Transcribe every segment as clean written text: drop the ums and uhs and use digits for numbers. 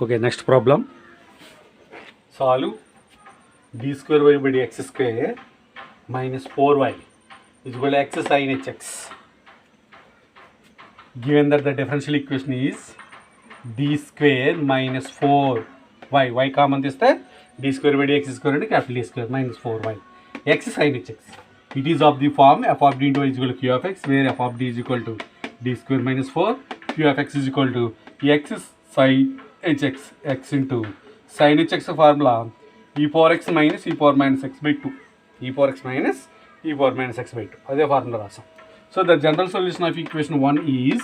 Okay, next problem. Solve d square y by dx square minus 4y is equal to x sin hx. Given that the differential equation is d square minus 4y, y common this there, d square by dx square and capital D square minus 4y, x sin hx. It is of the form f of d into y is equal to q of x, where f of d is equal to d square minus 4, q of x is equal to x sin hx, x into sin hx formula e power x minus e power minus x by 2, e power x minus e power minus x by 2. అదే formula రాసాం. So the general solution of equation 1 is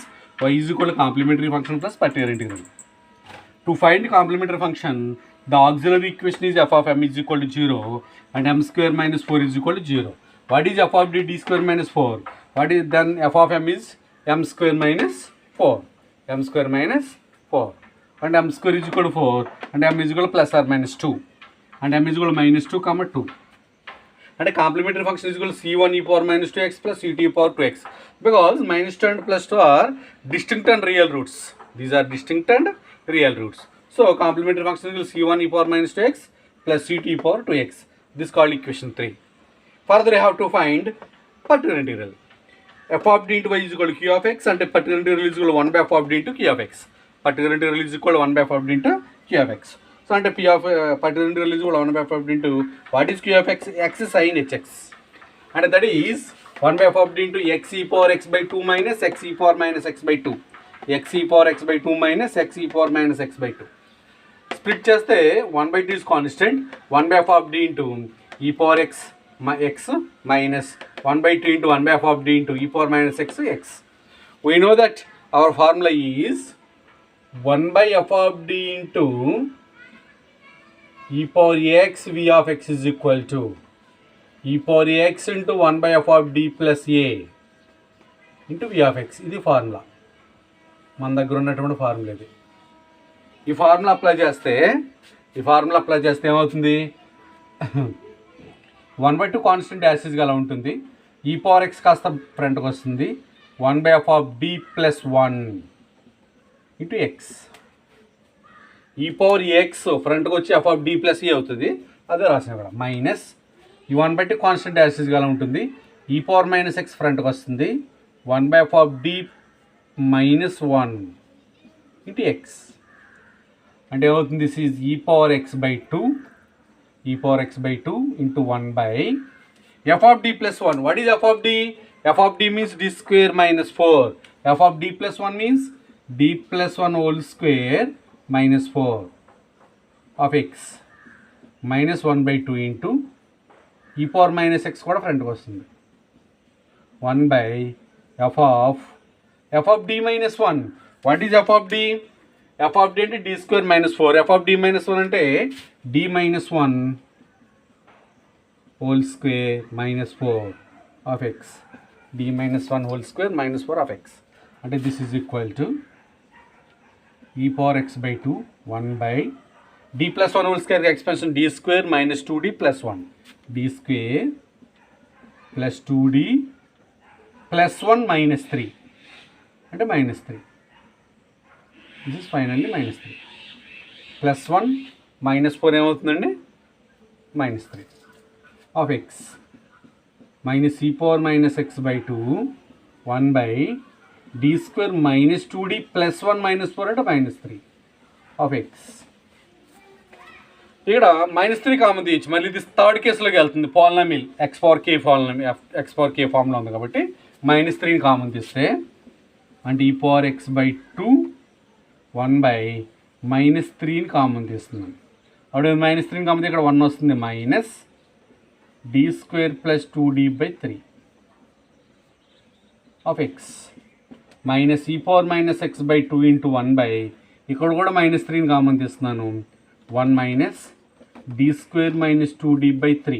y is equal to complementary function plus particular integral. To find complementary function, the auxiliary equation is f of m is equal to 0 and m square minus 4 is equal to 0. What is f of d square minus 4? What is then f of m is m square minus 4. m square minus 4. And m square is equal to 4 and m is equal to plus or minus 2. And m is equal to minus 2 comma 2. And a complementary function is equal to c1 e power minus 2x plus c2 e power 2x, because minus 2 and plus 2 are distinct and real roots. These are distinct and real roots. So complementary function is equal to c1 e power minus 2x plus c2 e power 2x. This is called equation 3. Further I have to find particular integral. f of d into y is equal to q of x, and particular integral is equal to 1 by f of d into q of x. Particular integral is equal to 1 by f of d into q of x. So అంటే p of particular integral is equal to 1 by f of d into what is q of x? X sin hx. And that is 1 by f of d into x e power x by 2 minus x e power minus x by 2. x e power x by 2 minus x e power minus x by 2. Split చేస్తే 1 by 2 is constant. 1 by f of d into e power x minus 1 by 2 into 1 by f of d into e power minus x x. We know that our formula is 1 by f of d into e power x v of x is equal to e power x into 1 by f of d plus a into v of x. ఇది formula, మన దగ్గర ఉన్నటువంటి formula ఇది. ఈ formula apply చేస్తే ఏమవుతుంది? 1 by 2 constant యాసిస్గా అలా ఉంటుంది. ఈ పవర్ ఎక్స్ కాస్త ఫ్రంట్కి వస్తుంది. 1 by f of d plus 1 into x. ఈ పవర్ ఎక్స్ ఫ్రంట్కి వచ్చి ఎఫ్ ఆఫ్ డి ప్లస్ ఈ అవుతుంది. అదే రాసిన ఇక్కడ మైనస్ ఈ 1 by 2 కాన్స్టెంట్ యాసిస్గా అలా ఉంటుంది. ఈ పవర్ మైనస్ ఎక్స్ ఫ్రంట్కి వస్తుంది. 1 by f of d minus 1 into x. అంటే ఏమవుతుంది? దిస్ ఈజ్ ఈ power x by 2, e power x by 2 into 1 by f of d plus 1. What is f of d? f of d means d square minus 4. f of d plus 1 means d plus 1 whole square minus 4 of x minus 1 by 2 into e power minus x కూడా ఫ్రంట్కి వస్తుంది. 1 by f of d minus 1. What is f of d? f of d అంటే d square minus 4. f of d minus 1 అంటే d minus 1 whole square minus 4 of x. d minus 1 whole square minus 4 of x. అంటే this is equal to e power x by 2 1 by d plus 1 whole square expansion d square minus 2d plus 1. d square plus 2d plus 1 minus 3. అంటే minus 3. This is finally minus 3. Plus 1 minus 4 ఏమవుతుందండి? minus 3 of x minus e power minus x by 2 1 by d square minus 2d plus 1 minus 4 అంటే minus 3 of x. ఇక్కడ minus 3 common తీయచ్చు. మళ్ళీ ఇది third కేసులోకి వెళ్తుంది. Polynomial X power k formula ఉంది కాబట్టి minus 3 common తీస్తే అంటే e power x by 2 1 by minus 3ని common తీస్తున్నాం. అప్పుడు minus 3ని కామన్ ఇక్కడ 1 వస్తుంది. Minus d square plus 2d by 3 of x minus e power minus x by 2 into 1 by ఇక్కడ కూడా minus 3ని కామన్ తీస్తున్నాను. 1 minus d square minus 2d by 3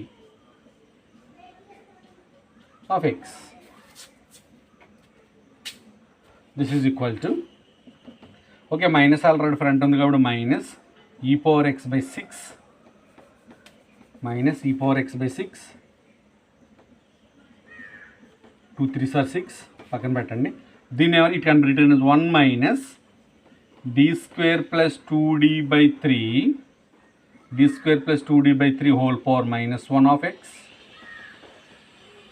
of x. This is equal to, okay minus already front ఉంది కాబట్టి minus ఈ power x by 6 minus e power x by 6 2 3s are 6 పక్కన పెట్టండి. దీన్ని it can B return as 1 minus d square plus 2d by 3 d square plus 2d by 3 whole power minus 1 of x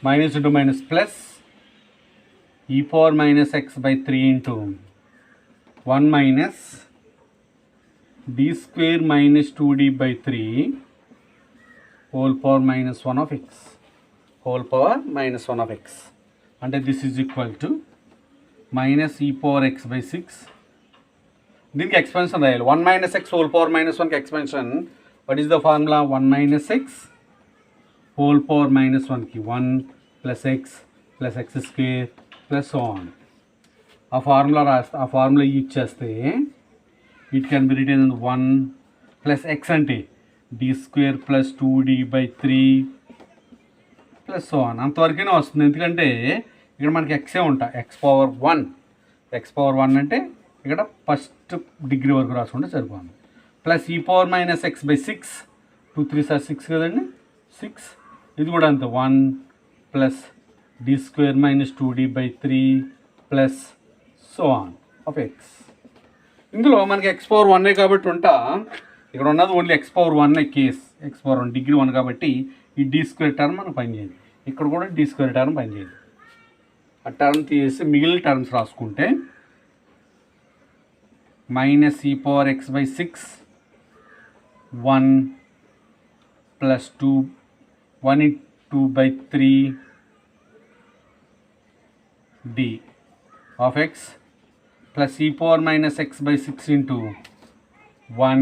minus into minus plus e power minus x by 3 into 1 minus d square minus 2d by 3 whole power minus 1 of x whole power minus 1 of x. And this is equal to minus e power x by 6. దీనికి expansion రాయాలి. 1 minus x whole power minus 1కి expansion. What is the formula? 1 minus x whole power minus 1కి 1 plus x square plus so on. ఆ formula use చేస్తే it can be written 1 plus x అంటే d square plus 2d by 3 plus so on. అంతవరకైనా వస్తుంది, ఎందుకంటే ఇక్కడ మనకి x ఉంటా ఎక్స్ పవర్ 1 అంటే ఇక్కడ ఫస్ట్ డిగ్రీ వరకు రాసుకుంటే సరిపోతుంది. ప్లస్ ఈ power minus x by 6 2 3 sir 6 కదండి 6. ఇది కూడా అంతే 1 plus d square minus 2d by 3 plus so on off X. ఇందులో మనకి ఎక్స్ పవర్ 1 కాబట్టి ఉంటా, ఇక్కడ ఉన్నది only X power 1 case. X power 1 degree 1 కాబట్టి ఈ d స్క్వేర్ టర్మ్ మనకు పనిచేయదు. ఇక్కడ కూడా d స్క్వేర్ టర్మ్ పనిచేయదు. ఆ టర్మ్ తీసి మిగిలిన టర్మ్స్ రాసుకుంటే మైనస్ ఈ power x by 6 1 plus 1 2 by 3 d of x plus e power minus x by 6 into 1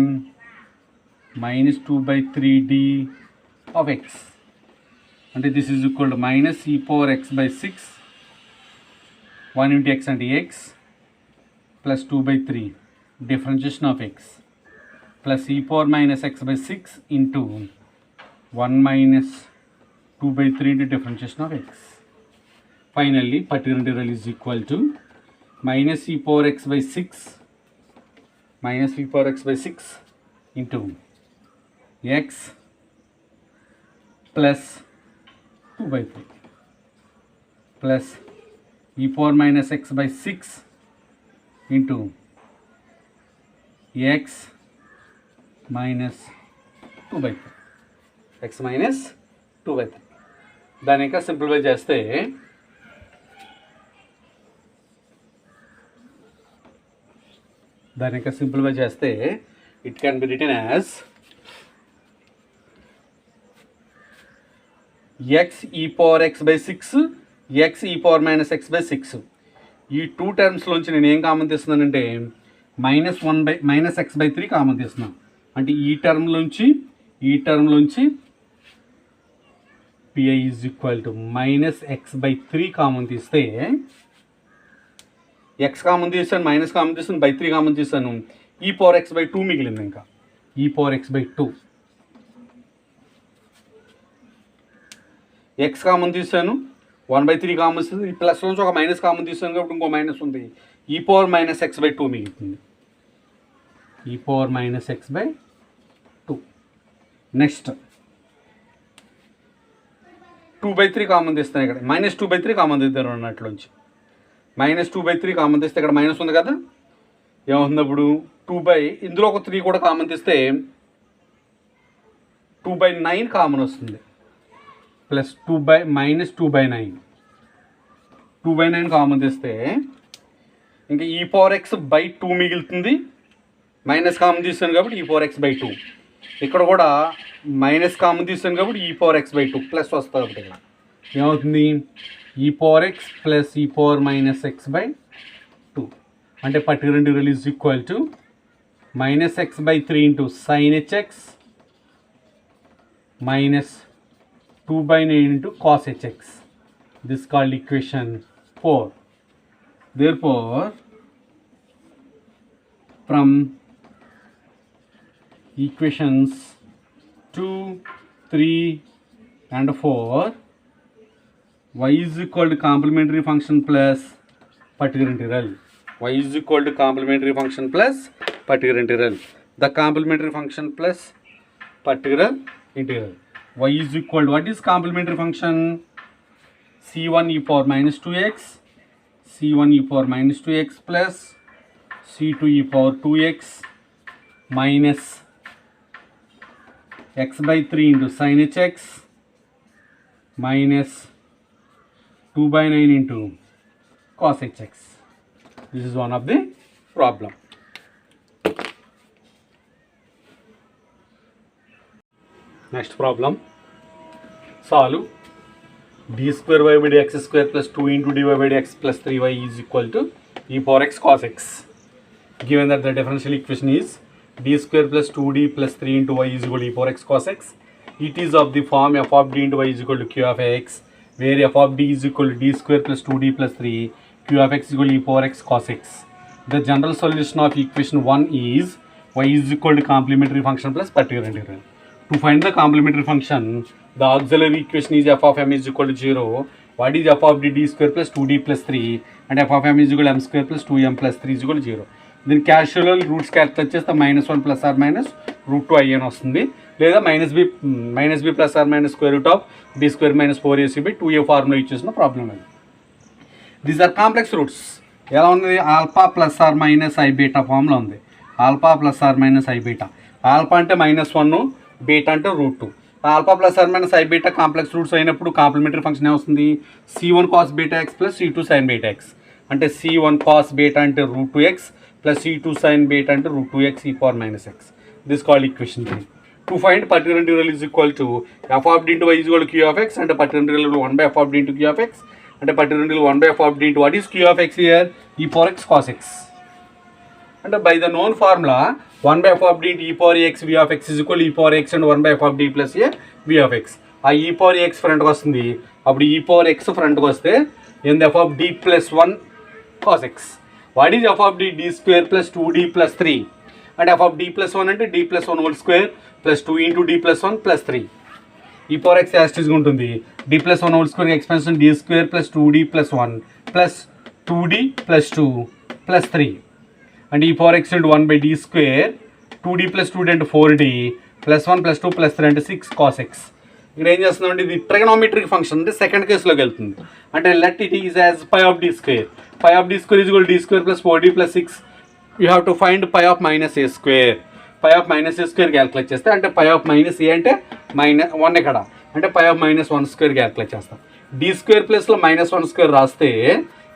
minus 2 by 3d of x. And this is equal to minus e power x by 6 1 into x and x plus 2 by 3 differentiation of x plus e power minus x by 6 into 1 minus 2 by 3 into differentiation of x. Finally, particular integral is equal to minus e power x by 6 into x plus 2 by 3 plus e power minus x by 6 into x minus 2 by 3 x minus 2 by 3. దాని ఇంకా simplify చేస్తే it can be written as x e power x by 6 x e power minus x by 6. ఈ 2 టర్మ్స్లోంచి నేను ఏం common తీస్తున్నానంటే minus x by 3 common తీస్తున్నాను. అంటే ఈ టర్మ్లోంచి pi is equal to minus x by 3 common తీస్తే ఎక్స్ కామన్ తీసాను, మైనస్ కామన్ తీసాను, బై 3 కామన్ తీసాను, ఈ పవర్ ఎక్స్ బై 2 మిగిలింది. ఇంకా ఈ power x by 2 x common తీసాను, 1/3 కామన్ వస్తుంది, ఈ ప్లస్ నుంచి ఒక మైనస్ కామన్ తీసాను కాబట్టి ఇంకో మైనస్ ఉంది, ఈ పవర్ మైనస్ ఎక్స్ బై 2 మిగులుతుంది. ఈ power minus x by 2. Next 2/3 common తీస్తాను, ఇక్కడ మైనస్ 2/3 కామన్ తీద్దారు అన్నట్లోంచి. మైనస్ 2/3 కామన్ తీస్తే ఇక్కడ మైనస్ ఉంది కదా, ఏమవుతుంది అప్పుడు ఇందులో ఒక 3 కూడా కామన్ తీస్తే 2/9 కామన్ వస్తుంది. ప్లస్ మైనస్ 2/9 కామన్ తీస్తే ఇంకా ఈ పవర్ ఎక్స్ బై 2 మిగులుతుంది. మైనస్ కామన్ తీస్తాను కాబట్టి ఈ పవర్ ఎక్స్ బై 2. ఇక్కడ కూడా మైనస్ కామన్ తీస్తాను కాబట్టి ఈ పవర్ ఎక్స్ బై 2 ప్లస్ వస్తుంది. ఒకటి ఇక్కడ ఏమవుతుంది, ఈ పవర్ ఎక్స్ ప్లస్ ఈ పవర్ మైనస్ ఎక్స్ బై 2. అంటే particular integral is equal to minus x by 3 into sine HX minus 2/9 into cos hx. This is called equation 4. Therefore, from equations 2, 3 and 4, y is equal to complementary function plus particular integral. Y is equal to complementary function plus particular integral. The complementary function plus particular integral. Y is equal to, what is complementary function? C1 e power minus 2x, C1 e power minus 2x plus c to e power 2x minus x by 3 into sin hx minus 2 by 9 into cos hx. This is one of the problem. Next problem. Solve d square y by dx square plus 2 into dy by dx plus 3y is equal to e power x cos x. Given that the differential equation is d square plus 2d plus 3 into y is equal to e power x cos x, it is of the form f of d into y is equal to q of x, where f of d is equal to d square plus 2d plus 3, q of x is equal to e power x cos x. The general solution of equation 1 is y is equal to complementary function plus particular integral. To find the complementary function, the auxiliary equation is f of m is equal to 0. What is f of d square plus 2d plus 3 and f of m is equal to m square plus 2m plus 3 is equal to 0. Then casual roots calculate చేస్తే -1 plus or minus root 2 i అని వస్తుంది, లేదా -b plus or minus square root of b square minus 4ac by 2a formula ఇచ్చేసిన problem అది. These are complex roots. ఎలా ఉంది? Alpha plus or minus i beta ఫామ్లో ఉంది. Alpha plus or minus i beta. Alpha అంటే -1, beta అంటే √2. Alpha plus or minus i beta complex roots అయినప్పుడు complementary function ఏమొస్తుంది? c1 cos beta x plus c2 sin beta x. అంటే c1 cos beta అంటే √2x plus c2 sin beta into √2x e power minus x. This is called equation 3. To find particular integral is equal to f of d into y is equal to q of x and the particular integral 1 by f of d into q of x and the particular integral 1 by f of d into what is q of x here? E power x cos x. And by the known formula 1 by f of d into e power x v of x is equal to e power x and 1 by f of d plus a v of x. ఆ e power x ఫ్రంట్కి వస్తుంది. అప్పుడు e power x ఫ్రంట్కి వస్తే ఏంది f of d plus 1 cos x. What is f of d? D square plus 2d plus 3 and f of d plus 1 అంటే d plus 1 whole square plus 2 into d plus 1 plus 3. e power x యాస్టిస్గా ఉంటుంది. d plus 1 whole square expansion d square plus 2d plus 1 plus 2d plus 2 plus 3 and e power x into 1 by d square 2d plus 2d అంటే 4d plus 1 plus 2 plus 3 అంటే 6 cos x. ఇక్కడ ఏం చేస్తుందంటే ఇది trigonometric function అంటే second కేసులోకి వెళ్తుంది. అంటే let it is as phi of D square. Phi of D square is equal D square plus 4d plus 6. You have to find phi of minus a square. Phi of minus a square calculate చేస్తే అంటే phi of minus ఏ అంటే -1 ఇక్కడ అంటే phi of -1 square calculate చేస్తాం. D square ప్లస్లో -1 square రాస్తే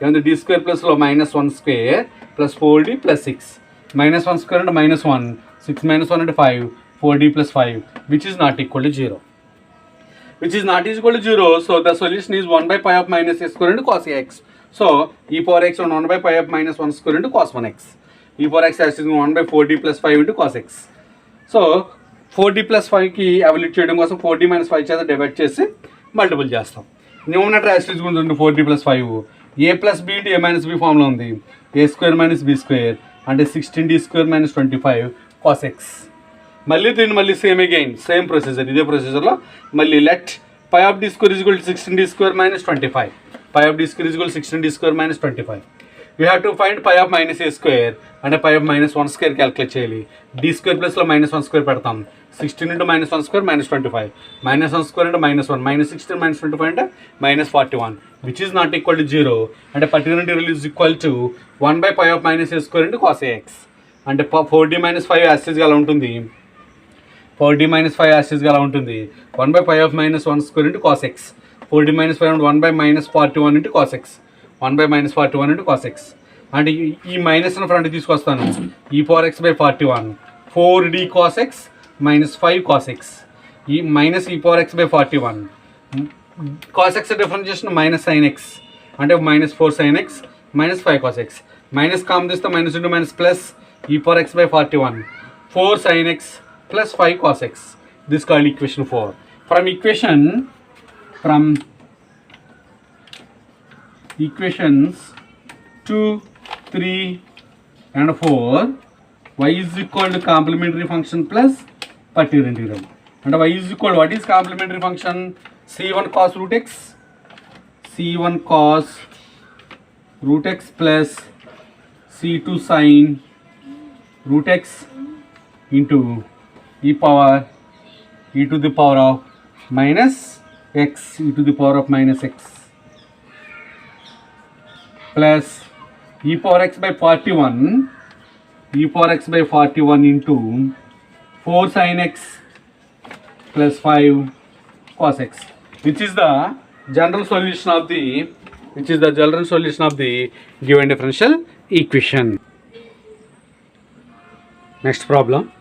ఏముంది? D square ప్లస్లో -1 square plus 4d plus 6. -1 square అంటే -1, 6 -1 అంటే 5, 4d plus 5 which is not equal to 0. Which is not equal to 0, so the solution is 1 by pi of minus a square into cos x. So e power x on 1 by pi of minus 1 square into cos 1x. e power x is 1 by 4d plus 5 into cos x. So 4d plus 5కి evaluate చేయడం కోసం 4d minus 5 చేత divide చేసి multiple చేస్తాం. Numerator యాస్టిస్ ఉంటుంది 4d plus 5. a plus b into a minus b ఫామ్లో ఉంది. a square minus b square అంటే 16d square minus 25 cos x. మళ్ళీ దీన్ని మళ్ళీ సేమ్ ప్రొసీజర్. ఇదే ప్రొసీజర్లో మళ్ళీ let phi of D square is equal to 16d square minus 25. Phi of D square is equal 16d square minus 25. You have to find phi of minus a square అంటే phi of -1 square calculate చేయాలి. D square ప్లస్లో -1 square పెడతాం. 16 into -1 square minus 25. -1 square అంటే -1. -16 minus 25 అంటే -41 which is not equal to 0. అంటే particular integral is equal to 1 by pi of minus a square into cos ax. అంటే 4d minus 5 యాసిస్గా అలా ఉంటుంది. 4d minus 5 యాసిస్గా అలా ఉంటుంది. 1 by pi of -1 square into cos x. 4d minus 5 1 by -41 into cos x. 1 by -41 into cos x. అంటే ఈ minus front తీసుకొస్తాను. e power x by 41. 4d cos x minus 5 cos x. ఈ minus e power x by 41. cos x differentiation minus sin x అంటే -4 sin x minus 5 cos x. Minus common తీస్తే minus into minus plus e power x by 41. 4 sin x plus 5 cos x. This is called equation 4. From equations 2, 3 and 4, y is equal to complementary function plus particular integral. And y is equal to what is complementary function? c1 cos root x. c1 cos root x plus c2 sin root x into e to the power of minus x e to the power of minus x plus e power x by 41 e power x by 41 into 4 sin x plus 5 cos x, which is the general solution of the given differential equation. Next problem,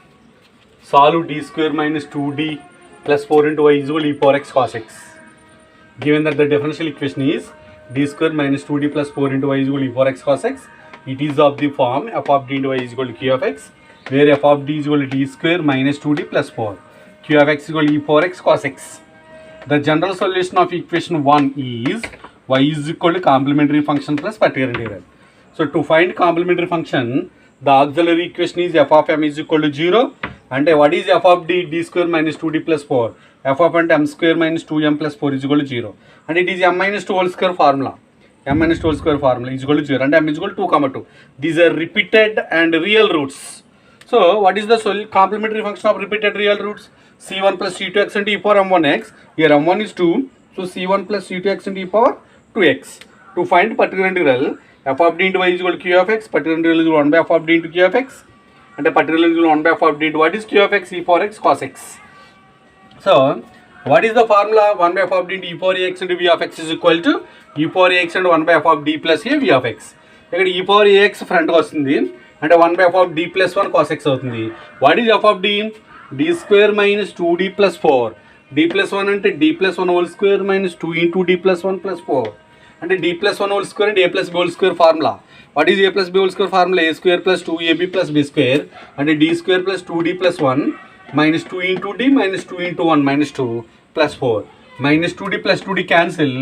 solve d square minus 2d plus 4 into y is equal to e power x cos x. Given that the differential equation is d square minus 2d plus 4 into y is equal to e power x cos x, it is of the form f of d into y is equal to q of x, where f of d is equal to d square minus 2d plus 4, q of x is equal to e power x cos x. The general solution of equation 1 is y is equal to complementary function plus particular integral. So to find complementary function, the auxiliary equation is f of m is equal to 0. And what is f of d? D square minus 2d plus 4. F of m square minus 2m plus 4 is equal to 0. And it is m minus 2 whole square formula. M minus 2 whole square formula is equal to 0. And m is equal to 2 comma 2. These are repeated and real roots. So what is the complementary function of repeated real roots? C1 plus C2x into e power m1x. Here m1 is 2. So C1 plus C2x into e power 2x. To find particular integral, f of d into y is equal to q of x. Particular integral is 1 by f of d into q of x. And the particular integral 1 by f of d into what is q of x? E power x cos x. So what is the formula? 1 by f of d into e power ax into v of x is equal to e power ax into 1 by f of d plus a v of x. ఇక్కడ e power ax front వస్తుంది అంటే 1 by f of d plus 1 cos x అవుతుంది. What is f of d? d square minus 2d plus 4. d plus 1 అంటే d plus 1 whole square minus 2 into d plus 1 plus 4. అంటే d plus 1 whole square and a plus b whole square formula. What is a plus b whole square formula? A square plus 2ab plus b square and d square plus 2d plus 1 minus 2 into d minus 2 into 1 minus 2 plus 4. Minus 2d plus 2d cancel.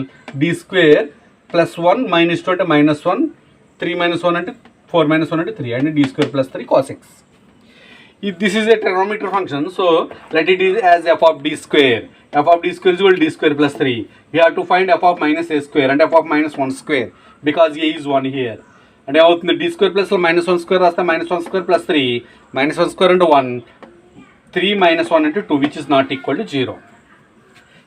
d square plus 1 minus 2 అంటే minus 1. 3 minus 1 అంటే 4 minus 1 అంటే 3 and d square plus 3 cos x. If this is a trigonometric function, so let it is as f of d square. F of d square is equal to d square plus 3. We have to find f of minus a square and f of minus 1 square because a is 1 here. And అవుతుంది d square plus minus 1 square రాస్తే minus 1 square plus 3. Minus 1 square into 1. 3 minus 1 into 2 which is not equal to 0.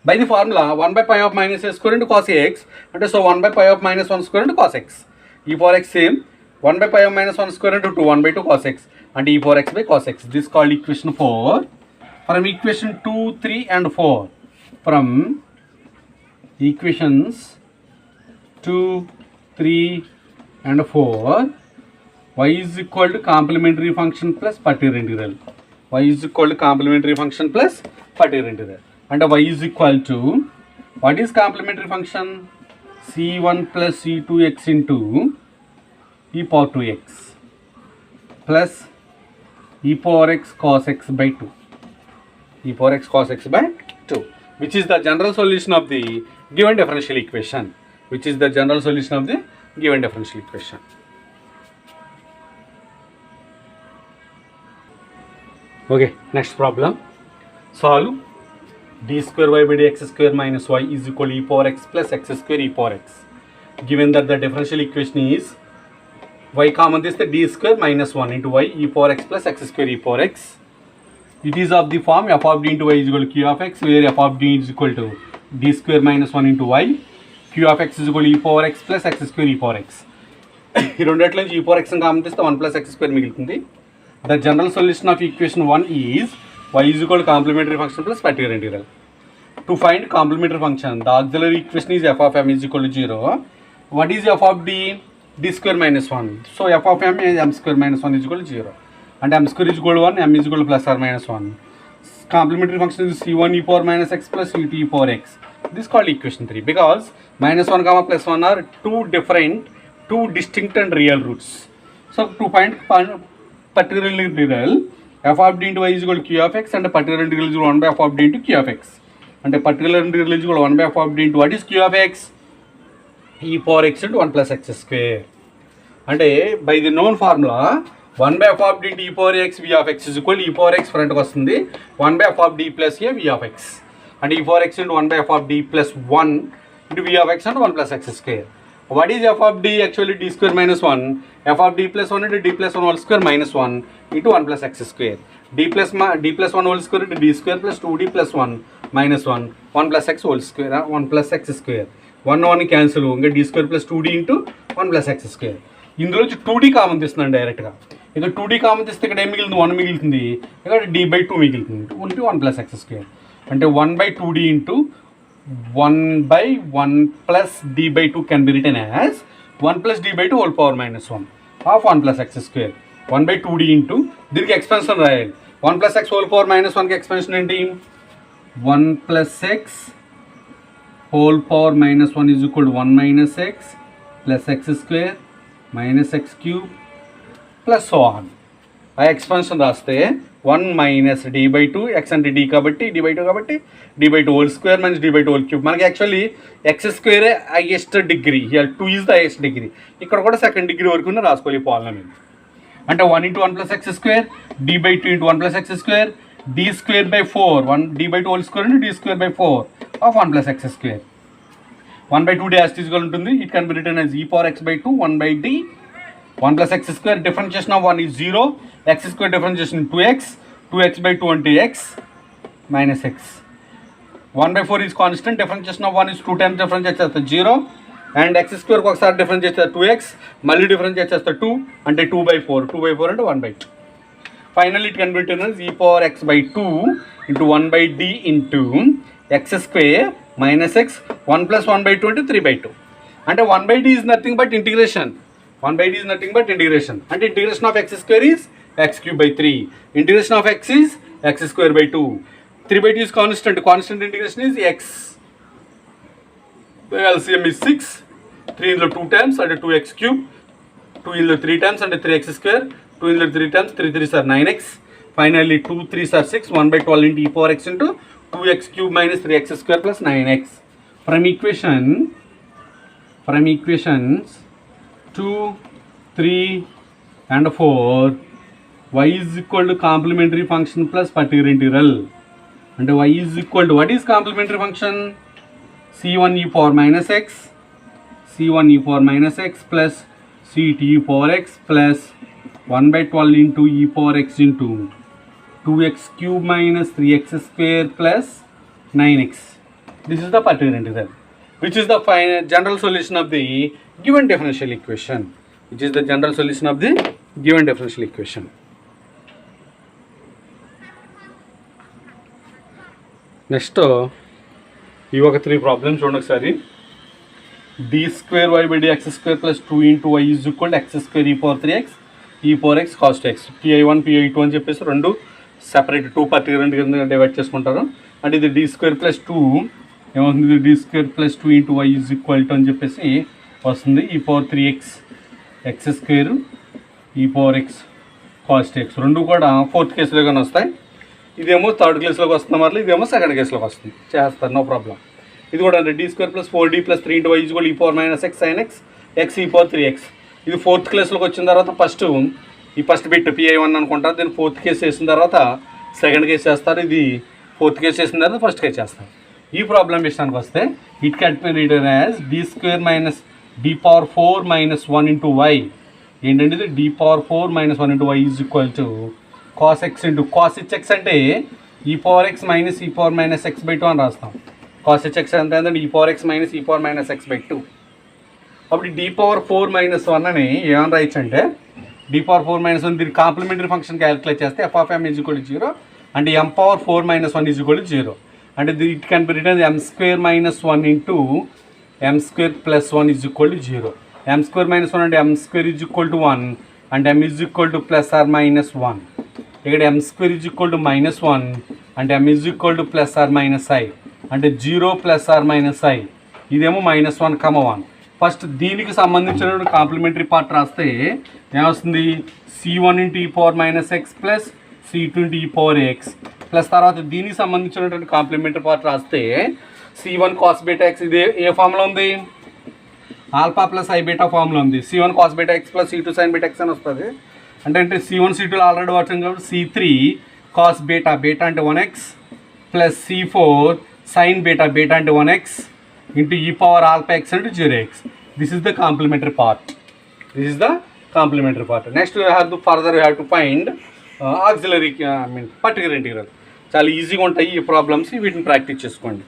By the formula 1 by pi of minus a square into cos x. And so 1 by pi of minus 1 square into cos x. E power x same. 1 by pi of minus 1 square into 2. 1 by 2 cos x. And e power x by cos x. This is called equation 4. From equation 2, 3 and 4. From equations 2, 3 and 4, y is equal to complementary function plus particular integral. Y is equal to complementary function plus particular integral. And y is equal to, what is complementary function? C1 plus C2x into e power 2x plus e power x cos x by 2. E power x cos x by 2. Which is the general solution of the given differential equation. Which is the general solution of the given differential equation. Okay, next problem. Solve d square y by dx square minus y is equal to e power x plus x square e power x. Given that the differential equation is y common this the d square minus 1 into y e power x plus x square e power x. It is of the form f of d into y is equal to q of x, where f of d is equal to d square minus 1 into y. q of x is equal to e power x plus x square e power x. ఈ రెండిట్లో నుంచి e power x common తీస్తే 1 plus x square మిగులుతుంది. The general solution of equation 1 is y is equal to complementary function plus particular integral. To find complementary function, the auxiliary equation is f of m is equal to 0. What is f of d? D square minus 1. So f of m is m square minus 1 is equal to 0. And m square is equal to 1, m is equal to plus or minus 1. Complementary function is c1 e power minus x plus c2 e power x. This is called equation 3 because minus 1 comma plus 1 are two distinct and real roots. So to find particular integral, f of d into y is equal to q of x and the particular integral is equal to 1 by f of d into q of x. And the particular integral is equal to 1 by f of d into what is q of x? E power x into 1 plus x square. And by the known formula 1 by f of d into e power x v of x is equal to e power x front వస్తుంది 1 by f of d plus a v of x. And e power x into 1 by f of d plus 1 into v of x and 1 plus x square. What is f of d? Actually d square minus 1. F of d plus 1 into d plus 1 whole square minus 1 into 1 plus x square. D plus 1 whole square into d square plus 2d plus 1 minus 1. 1 plus x whole square. 1 plus x square. 1 cancel. D square plus 2d into 1 plus x square. ఇందులో 2d common తీస్తున్నాను డైరెక్ట్గా. ఇక్కడ 2D common తీస్తే ఇక్కడ ఏం మిగిలింది 1 మిగులుతుంది, ఇక్కడ d/2 మిగులుతుంది ఉంటే 1 + x². అంటే 1/2d into 1/1 + d/2 can be written as 1 + d/2 whole power -1 of 1 + x². 1/2d into దీనికి ఎక్స్పెన్షన్ రాయాలి. 1 + x హోల్ పవర్ -1కి ఎక్స్పెన్షన్ ఏంటి? 1 + x whole power -1 is equal to 1 - x + x² - x³ plus so on. ఆ expansion రాస్తే 1 - d/2 x అంటే d కాబట్టి d/2 కాబట్టి d/2 whole square - d/2 whole cube. మనకి actually x² highest degree, here 2 is the highest degree. ఇక్కడ కూడా second degree వరకు రాసుకోవాలి ఈ పాలినామియల్. అంటే 1 × 1 + x², d/2 × 1 + x², d²/4 1 d/2 whole square అంటే d²/4 of 1 + x². 1/2d as ఈజ్గా ఉంటుంది. It can be written as e⁴x/2 1/d 1 + x² differentiation of 1 is 0, x² differentiation 2x, 2x/2 అంటే x - x. 1/4 is constant, differentiation of 1 is 2 times differentiate చేస్తే 0 and x² ఒకసారి differentiate చేస్తే 2x, మళ్ళీ differentiate చేస్తే 2 అంటే 2/4, 2/4 అంటే 1/2. Finally it can be written as e⁴x/2 into 1/d into x² - x 1 + 1/2 అంటే 3/2. అంటే 1/d is nothing but integration. 1/d is nothing but integration. And integration of x² is x³/3. Integration of x is x²/2. 3/2 is constant. Constant integration is x. The LCM is 6. 3 in the 2 times and 2x³. 2 in the 3 times and 3x². 2 in the 3 times 3 3s are 9x. Finally 2 3s are 6. 1/12 into e⁴x into 2x³ minus 3x² plus 9x. From equations 2, 3 and 4 y is equal to complementary function plus particular integral. And y is equal to, what is complementary function? c1 e⁴ x, c1 e⁴ x plus c2 e⁴x plus 1/12 into e⁴x into 2x³ minus 3x² plus 9x. This is the particular integral, which is the general solution of the given differential equation. Which is the general solution of the given differential equation. Next, ఇవి ఒక 3 problems చూడండి ఒకసారి. d²y/dx² plus 2 into y is equal to x² e⁴3x e⁴x cos x. pi1 pi2 అని చెప్పేసి రెండు separate 2 particular divide చేసుకుంటారు. అంటే ఇది d² plus 2 ఏమవుతుంది, d² plus 2 into y is equal to అని చెప్పేసి వస్తుంది e⁴3x x² e⁴x cos x. రెండు కూడా 4th కేసులో కానీ వస్తాయి. ఇదేమో 3rd కేసులోకి వస్తుంది, మళ్ళీ ఇదేమో 2nd కేసులోకి వస్తుంది. చేస్తారు, నో ప్రాబ్లం. ఇది కూడా అంటే d² plus 4d plus 3 into y is equal to e⁴ - x sin x x e⁴3x. ఇది 4th క్లాస్లోకి వచ్చిన తర్వాత ఫస్ట్ బిట్ pi1 అనుకుంటారు. దీన్ని 4th కేసు చేసిన తర్వాత 2nd కేసు చేస్తారు. ఇది 4th కేసు చేసిన తర్వాత 1st కేసు చేస్తారు. ఈ ప్రాబ్లం విషయానికి వస్తే it can be written as d² minus d⁴ - 1 into y. ఏంటంటే ఇది d⁴ - 1 into y is equal to cos x into cos x అంటే e⁴x minus e⁴ x/2 అని రాస్తాం. cos x అంటే e⁴x minus e⁴ x/2. అప్పుడు d⁴ - 1 అని ఏమని రాయొచ్చు అంటే d⁴ - 1 దీని కాంప్లిమెంటరీ ఫంక్షన్ క్యాలిక్యులేట్ చేస్తే f(m) ఈజ్ ఈక్వల్ టు 0 అంటే m⁴ - 1 ఈజ్ ఈక్వల్ టు 0. అంటే it can be return m² - 1 into m² plus 1 is equal to 0. m² - 1 అంటే m² is equal to 1 అంటే m is equal to plus or minus 1. ఇక్కడ m² is equal to -1 అంటే m is equal to plus or minus i అంటే 0 plus or minus i. ఇదేమో -1, 1. First దీనికి సంబంధించిన complementary part రాస్తే ఏమొస్తుంది, c1 into e⁴ - x plus c2 into e⁴x plus తర్వాత దీనికి సంబంధించినటువంటి కాంప్లిమెంటరీ పార్ట్ రాస్తే c1 cos βx. ఇది ఏ ఫామ్లో ఉంది, ఆల్ఫా ప్లస్ ఐ బీటా ఫామ్లో ఉంది. c1 cos βx plus c2 sin βx అని వస్తుంది. అంటే c1 c2 ఆల్రెడీ వచ్చింది కాబట్టి c3 cos బీటా అంటే 1x plus c4 sin beta అంటే 1x into e⁴ x into 0x. This is the complementary part. Next further you have to find auxiliary particular integral. చాలా ఈజీగా ఉంటాయి ఈ problems, వీటిని practice చేసుకోండి.